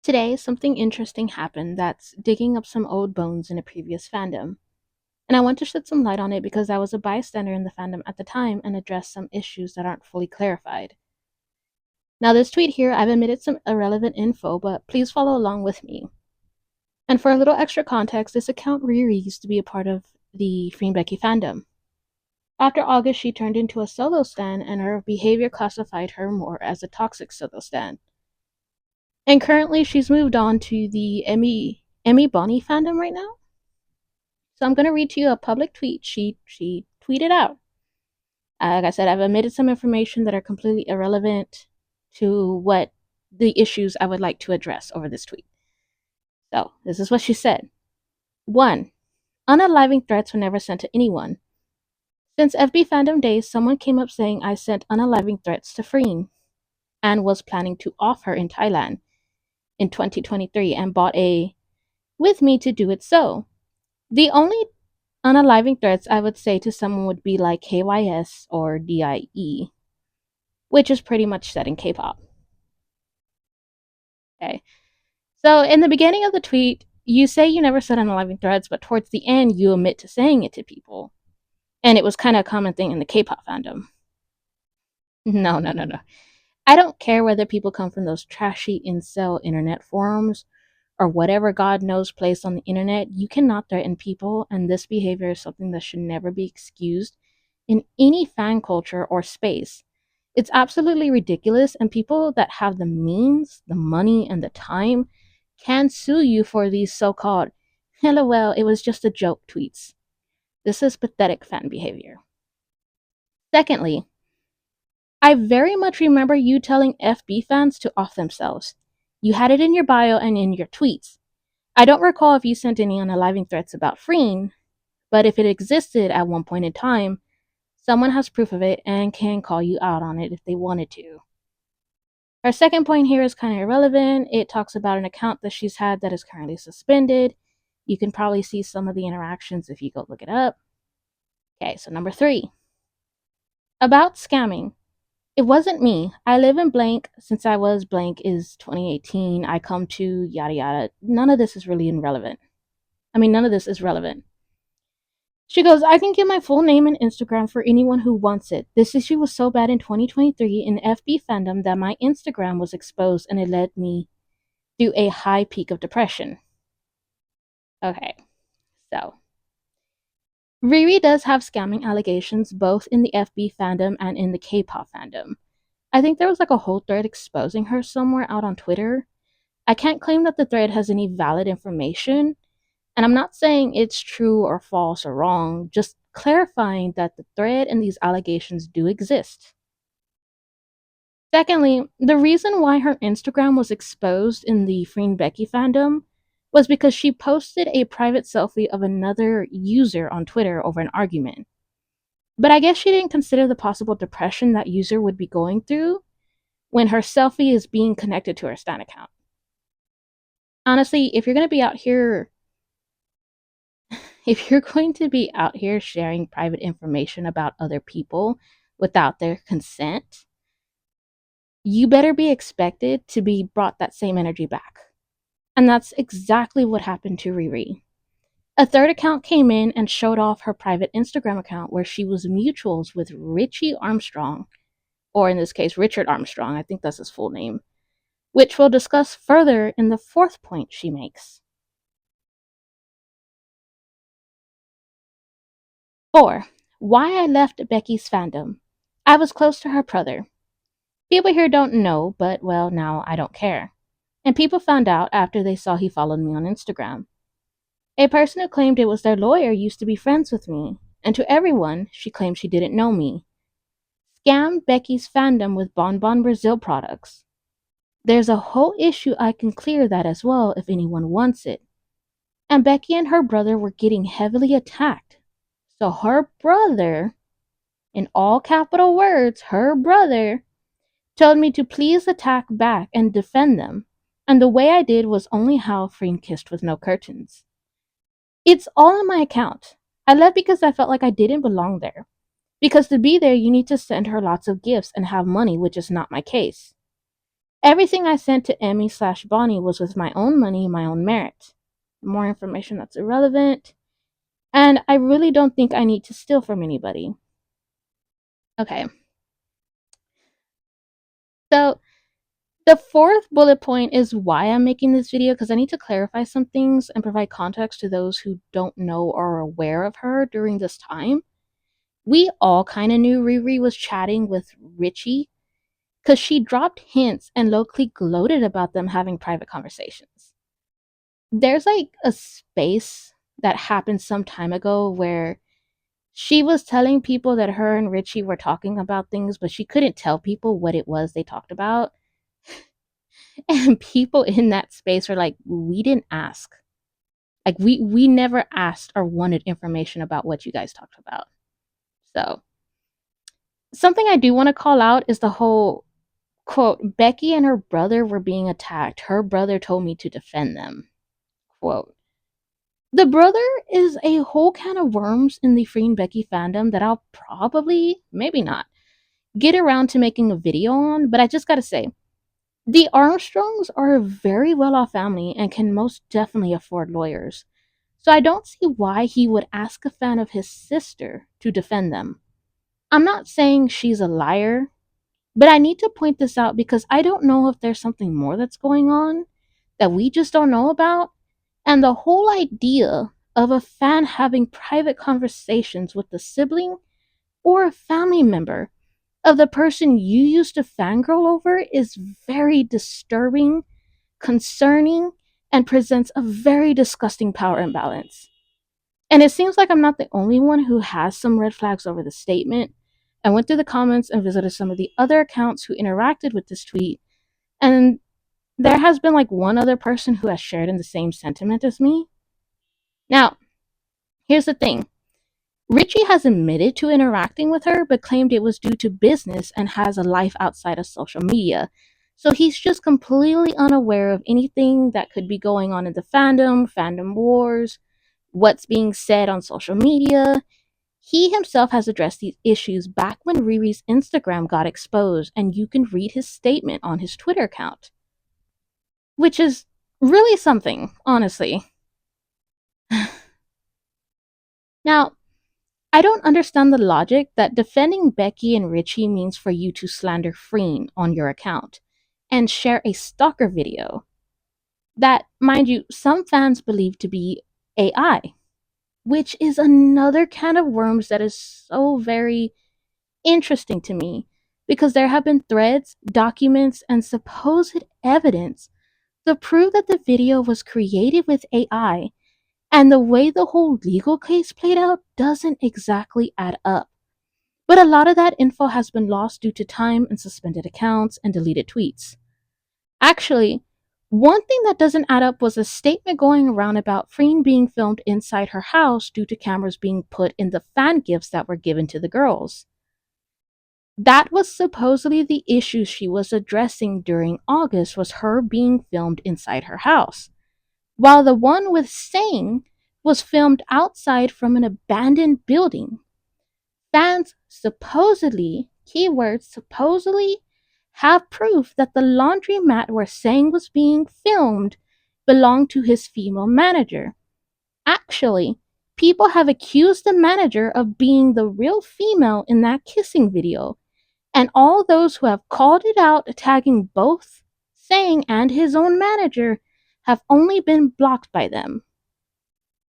Today, something interesting happened that's digging up some old bones in a previous fandom. And I want to shed some light on it because I was a bystander in the fandom at the time and address some issues that aren't fully clarified. Now, this tweet here, I've omitted some irrelevant info, but please follow along with me. And for a little extra context, this account Riri used to be a part of the Free Becky fandom. After August, she turned into a solo stan, and her behavior classified her more as a toxic solo stan. And currently, she's moved on to the Emmy Bonnie fandom right now. So I'm going to read to you a public tweet she tweeted out. Like I said, I've omitted some information that are completely irrelevant to what the issues I would like to address over this tweet. So this is what she said. 1. Unaliving threats were never sent to anyone. Since FB fandom days, someone came up saying I sent unaliving threats to Freen and was planning to off her in Thailand in 2023 and bought a with me to do it so. The only unaliving threats I would say to someone would be like KYS or DIE, which is pretty much set in K-pop. Okay. So in the beginning of the tweet, you say you never said unaliving threats, but towards the end you admit to saying it to people. And it was kind of a common thing in the K-pop fandom. No. I don't care whether people come from those trashy incel internet forums or whatever God knows place on the internet. You cannot threaten people, and this behavior is something that should never be excused in any fan culture or space. It's absolutely ridiculous, and people that have the means, the money, and the time can sue you for these so-called "LOL, it was just a joke" tweets. This is pathetic fan behavior. Secondly, I very much remember you telling FB fans to off themselves. You had it in your bio and in your tweets. I don't recall if you sent any unaliving threats about Freen, but if it existed at one point in time, someone has proof of it and can call you out on it if they wanted to. Her second point here is kind of irrelevant. It talks about an account that she's had that is currently suspended. You can probably see some of the interactions if you go look it up. Okay, so number 3. About scamming. It wasn't me. I live in blank since I was blank is 2018. I come to yada yada. None of this is really irrelevant. None of this is relevant. She goes, I can give my full name and Instagram for anyone who wants it. This issue was so bad in 2023 in FB fandom that my Instagram was exposed and it led me through a high peak of depression. Okay, so Riri does have scamming allegations both in the FB fandom and in the K-pop fandom. I think there was like a whole thread exposing her somewhere out on Twitter. I can't claim that the thread has any valid information, and I'm not saying it's true or false or wrong, just clarifying that the thread and these allegations do exist. Secondly, the reason why her Instagram was exposed in the Freen Becky fandom was because she posted a private selfie of another user on Twitter over an argument. But I guess she didn't consider the possible depression that user would be going through when her selfie is being connected to her Stan account. Honestly, if you're going to be out here sharing private information about other people without their consent, you better be expected to be brought that same energy back. And that's exactly what happened to Riri. A third account came in and showed off her private Instagram account where she was mutuals with Richie Armstrong, or in this case, Richard Armstrong, I think that's his full name, which we'll discuss further in the fourth point she makes. 4. Why I left Becky's fandom. I was close to her brother. People here don't know, but well, now I don't care. And people found out after they saw he followed me on Instagram. A person who claimed it was their lawyer used to be friends with me, and to everyone, she claimed she didn't know me. Scammed Becky's fandom with Bon Bon Brazil products. There's a whole issue I can clear that as well if anyone wants it. And Becky and her brother were getting heavily attacked. So her brother, in all capital words, her brother, told me to please attack back and defend them. And the way I did was only how Freen kissed with no curtains. It's all in my account. I left because I felt like I didn't belong there. Because to be there, you need to send her lots of gifts and have money, which is not my case. Everything I sent to Emmy/Bonnie was with my own money, my own merit. More information that's irrelevant. And I really don't think I need to steal from anybody. Okay. So the fourth bullet point is why I'm making this video, because I need to clarify some things and provide context to those who don't know or are aware of her during this time. We all kind of knew Riri was chatting with Richie because she dropped hints and locally gloated about them having private conversations. There's like a space that happened some time ago where she was telling people that her and Richie were talking about things, but she couldn't tell people what it was they talked about. And people in that space are like, we didn't ask. Like we never asked or wanted information about what you guys talked about. So something I do want to call out is the whole quote, Becky and her brother were being attacked. Her brother told me to defend them. Quote. The brother is a whole can of worms in the Free and Becky fandom that I'll probably, maybe not, get around to making a video on, but I just gotta say, the Armstrongs are a very well off family and can most definitely afford lawyers. So I don't see why he would ask a fan of his sister to defend them. I'm not saying she's a liar, but I need to point this out because I don't know if there's something more that's going on that we just don't know about. And the whole idea of a fan having private conversations with the sibling or a family member of the person you used to fangirl over is very disturbing, concerning, and presents a very disgusting power imbalance. And it seems like I'm not the only one who has some red flags over the statement. I went through the comments and visited some of the other accounts who interacted with this tweet, and there has been like one other person who has shared in the same sentiment as me. Now, here's the thing. Richie has admitted to interacting with her, but claimed it was due to business and has a life outside of social media. So he's just completely unaware of anything that could be going on in the fandom wars, what's being said on social media. He himself has addressed these issues back when Riri's Instagram got exposed, and you can read his statement on his Twitter account. Which is really something, honestly. Now, I don't understand the logic that defending Becky and Richie means for you to slander Freen on your account and share a stalker video that, mind you, some fans believe to be AI, which is another can of worms that is so very interesting to me because there have been threads, documents, and supposed evidence to prove that the video was created with AI, and the way the whole legal case played out doesn't exactly add up. But a lot of that info has been lost due to time and suspended accounts and deleted tweets. Actually, one thing that doesn't add up was a statement going around about Freen being filmed inside her house due to cameras being put in the fan gifts that were given to the girls. That was supposedly the issue she was addressing during August, was her being filmed inside her house, while the one with Sang was filmed outside from an abandoned building. Fans supposedly, keyword supposedly, have proof that the laundromat where Sang was being filmed belonged to his female manager. Actually, people have accused the manager of being the real female in that kissing video, and all those who have called it out, tagging both Sang and his own manager, have only been blocked by them.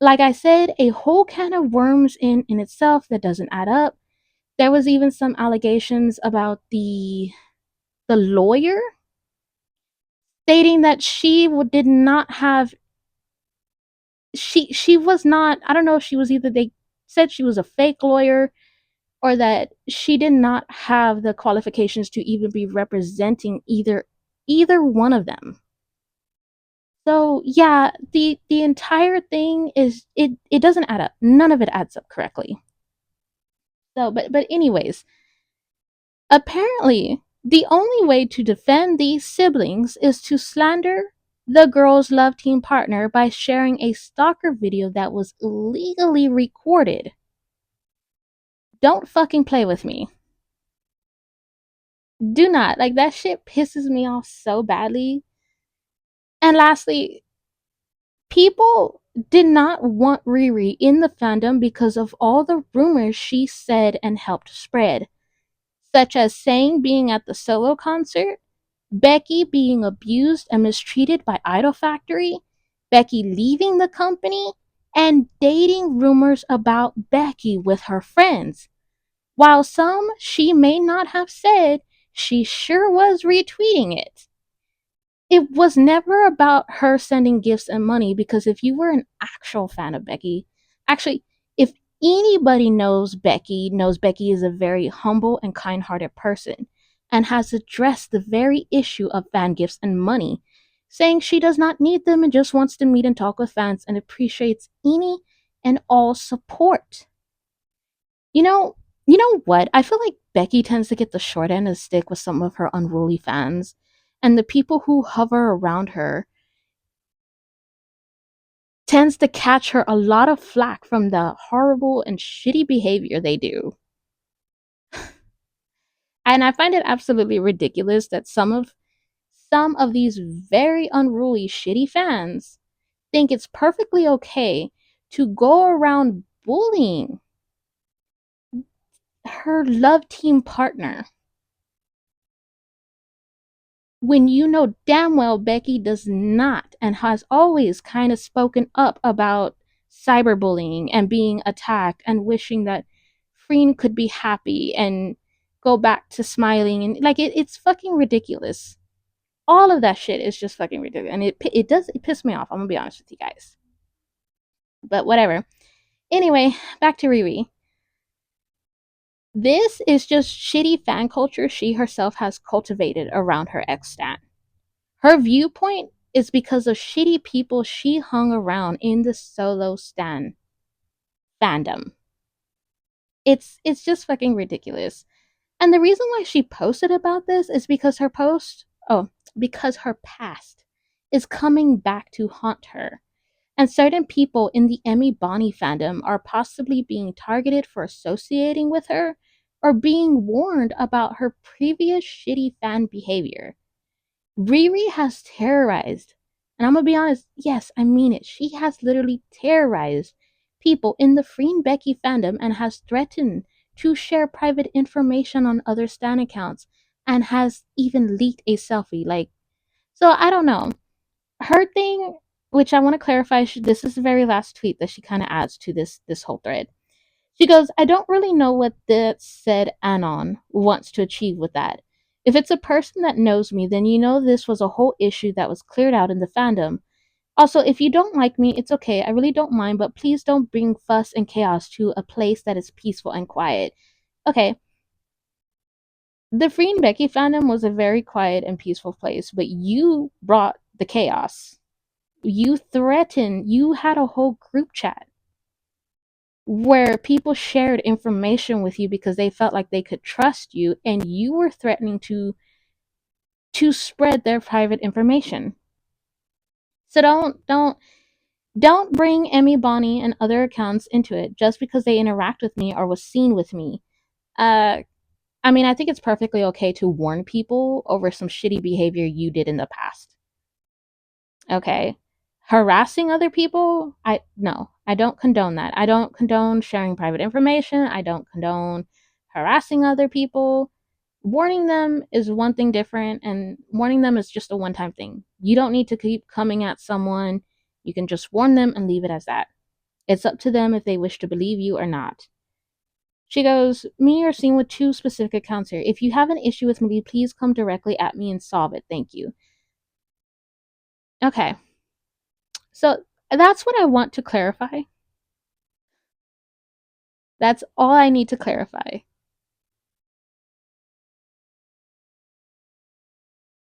Like I said, a whole can of worms in itself that doesn't add up. There was even some allegations about the lawyer stating that she did not have, she was not, I don't know if she was, either they said she was a fake lawyer or that she did not have the qualifications to even be representing either one of them. So yeah, the entire thing is, it doesn't add up. None of it adds up correctly. So but anyways, apparently the only way to defend these siblings is to slander the girl's love team partner by sharing a stalker video that was illegally recorded. Don't fucking play with me. Do not. Like, that shit pisses me off so badly. And lastly, people did not want Riri in the fandom because of all the rumors she said and helped spread, such as saying being at the solo concert, Becky being abused and mistreated by Idol Factory, Becky leaving the company, and dating rumors about Becky with her friends. While some she may not have said, she sure was retweeting it. It was never about her sending gifts and money, because if you were an actual fan of Becky, actually, if anybody knows Becky is a very humble and kind hearted person and has addressed the very issue of fan gifts and money, saying she does not need them and just wants to meet and talk with fans and appreciates any and all support. You know, you know what? I feel like Becky tends to get the short end of the stick with some of her unruly fans, and the people who hover around her tends to catch her a lot of flack from the horrible and shitty behavior they do. And I find it absolutely ridiculous that some of these very unruly shitty fans think it's perfectly okay to go around bullying her love team partner when you know damn well Becky does not and has always kind of spoken up about cyberbullying and being attacked and wishing that Freen could be happy and go back to smiling, and like it's fucking ridiculous. All of that shit is just fucking ridiculous, and it piss me off. I'm gonna be honest with you guys, but whatever. Anyway, back to Riri. This is just shitty fan culture she herself has cultivated around her ex stan. Her viewpoint is because of shitty people she hung around in the solo stan fandom. It's just fucking ridiculous. And the reason why she posted about this is because her past is coming back to haunt her. And certain people in the Emmy Bonnie fandom are possibly being targeted for associating with her or being warned about her previous shitty fan behavior. Riri has terrorized, and I'm gonna be honest, yes, I mean it. She has literally terrorized people in the Freen Becky fandom and has threatened to share private information on other Stan accounts and has even leaked a selfie. Like, so I don't know. Her thing, which I want to clarify, this is the very last tweet that she kind of adds to this whole thread. She goes, I don't really know what the said Anon wants to achieve with that. If it's a person that knows me, then you know this was a whole issue that was cleared out in the fandom. Also, if you don't like me, it's okay. I really don't mind, but please don't bring fuss and chaos to a place that is peaceful and quiet. Okay, the Free and Becky fandom was a very quiet and peaceful place, but you brought the chaos. You had a whole group chat where people shared information with you because they felt like they could trust you, and you were threatening to spread their private information. So don't bring Emmy Bonnie and other accounts into it just because they interact with me or was seen with me. uh I mean, I think it's perfectly okay to warn people over some shitty behavior you did in the past. Okay, harassing other people, I don't condone that. I don't condone sharing private information. I don't condone harassing other people. Warning them is one thing different, and warning them is just a one-time thing. You don't need to keep coming at someone. You can just warn them and leave it as that. It's up to them if they wish to believe you or not. She goes, me are seen with two specific accounts here. If you have an issue with me, please come directly at me and solve it. Thank you. Okay, so that's what I want to clarify. That's all I need to clarify.